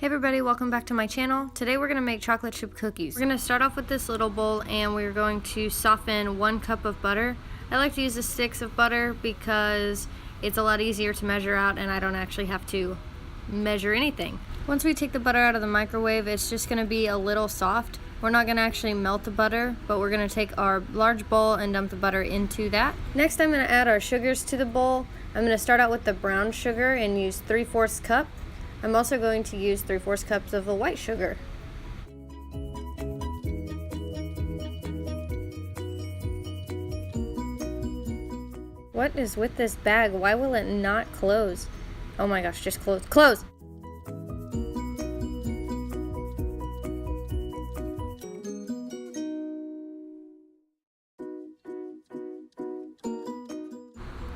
Hey everybody, welcome back to my channel. Today we're going to make chocolate chip cookies. We're going to start off with this little bowl and we're going to soften 1 cup of butter. I like to use the sticks of butter because it's a lot easier to measure out and I don't actually have to measure anything. Once we take the butter out of the microwave, it's just going to be a little soft. We're not going to actually melt the butter, but we're going to take our large bowl and dump the butter into that. Next, I'm going to add our sugars to the bowl. I'm going to start out with the brown sugar and use 3/4 cup. I'm also going to use 3/4 cups of the white sugar. What is with this bag? Why will it not close? Oh my gosh, just close. Close!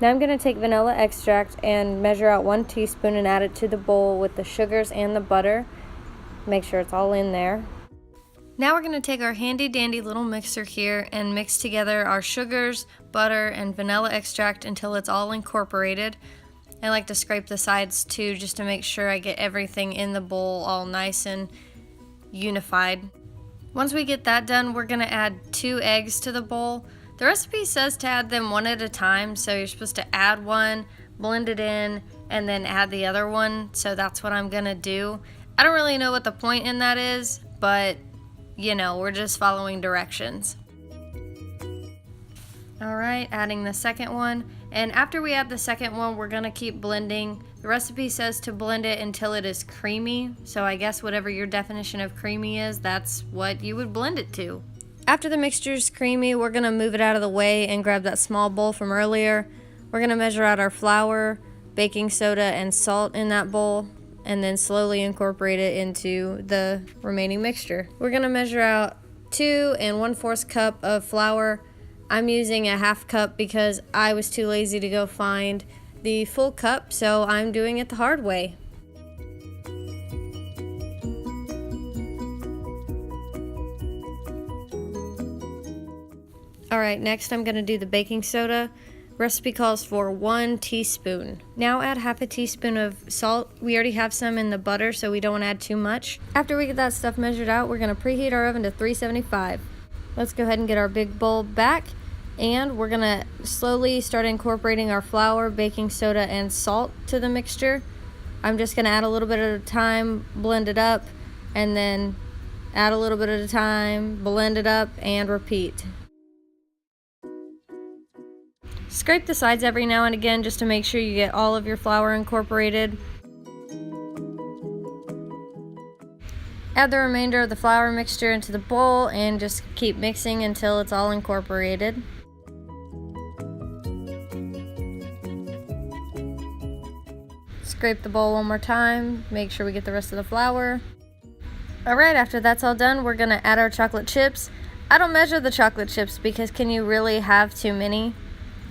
Now I'm going to take vanilla extract and measure out 1 teaspoon and add it to the bowl with the sugars and the butter. Make sure it's all in there. Now we're going to take our handy dandy little mixer here and mix together our sugars, butter, and vanilla extract until it's all incorporated. I like to scrape the sides too just to make sure I get everything in the bowl all nice and unified. Once we get that done, we're going to add 2 eggs to the bowl. The recipe says to add them 1 at a time, so you're supposed to add 1, blend it in, and then add the other one, so that's what I'm gonna do. I don't really know what the point in that is, but you know, we're just following directions. Alright, adding the second one, and after we add the second one, we're gonna keep blending. The recipe says to blend it until it is creamy, so I guess whatever your definition of creamy is, that's what you would blend it to. After the mixture is creamy, we're going to move it out of the way and grab that small bowl from earlier. We're going to measure out our flour, baking soda, and salt in that bowl, and then slowly incorporate it into the remaining mixture. We're going to measure out 2 1/4 cup of flour. I'm using a 1/2 cup because I was too lazy to go find the full cup, so I'm doing it the hard way. Alright, next I'm going to do the baking soda. Recipe calls for 1 teaspoon. Now add 1/2 teaspoon of salt. We already have some in the butter, so we don't want to add too much. After we get that stuff measured out, we're going to preheat our oven to 375. Let's go ahead and get our big bowl back, and we're going to slowly start incorporating our flour, baking soda, and salt to the mixture. I'm just going to add a little bit at a time, blend it up, and then add a little bit at a time, blend it up, and repeat. Scrape the sides every now and again just to make sure you get all of your flour incorporated. Add the remainder of the flour mixture into the bowl and just keep mixing until it's all incorporated. Scrape the bowl one more time, make sure we get the rest of the flour. Alright, after that's all done, we're going to add our chocolate chips. I don't measure the chocolate chips because can you really have too many?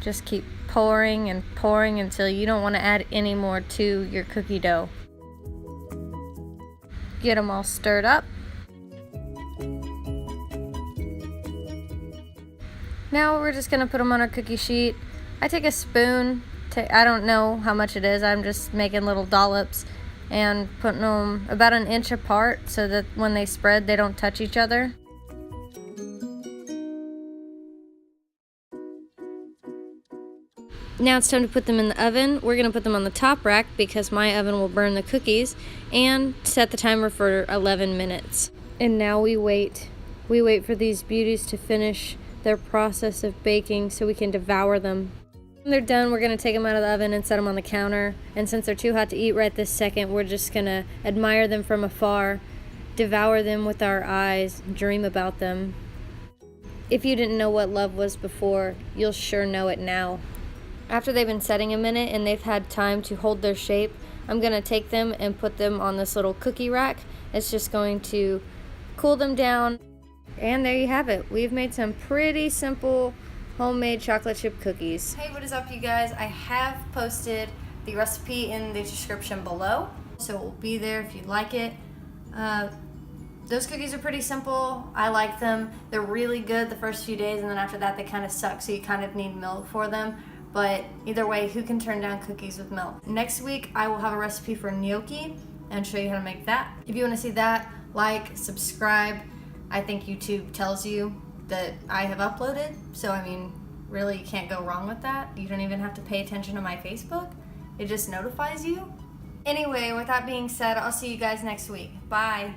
Just keep pouring and pouring until you don't want to add any more to your cookie dough. Get them all stirred up. Now we're just going to put them on our cookie sheet. I take a spoon. I don't know how much it is. I'm just making little dollops and putting them about 1 inch apart so that when they spread they don't touch each other. Now it's time to put them in the oven. We're going to put them on the top rack because my oven will burn the cookies, and set the timer for 11 minutes. And now we wait. We wait for these beauties to finish their process of baking so we can devour them. When they're done, we're going to take them out of the oven and set them on the counter. And since they're too hot to eat right this second, we're just going to admire them from afar, devour them with our eyes, dream about them. If you didn't know what love was before, you'll sure know it now. After they've been setting a minute and they've had time to hold their shape, I'm going to take them and put them on this little cookie rack. It's just going to cool them down. And there you have it. We've made some pretty simple homemade chocolate chip cookies. Hey, what is up you guys? I have posted the recipe in the description below, so it will be there if you'd like it. Those cookies are pretty simple. I like them. They're really good the first few days, and then after that they kind of suck, so you kind of need milk for them. But either way, who can turn down cookies with milk? Next week, I will have a recipe for gnocchi. and show you how to make that. If you want to see that, like, subscribe. I think YouTube tells you that I have uploaded, so I mean, really you can't go wrong with that. You don't even have to pay attention to my Facebook. It just notifies you. Anyway, with that being said, I'll see you guys next week. Bye.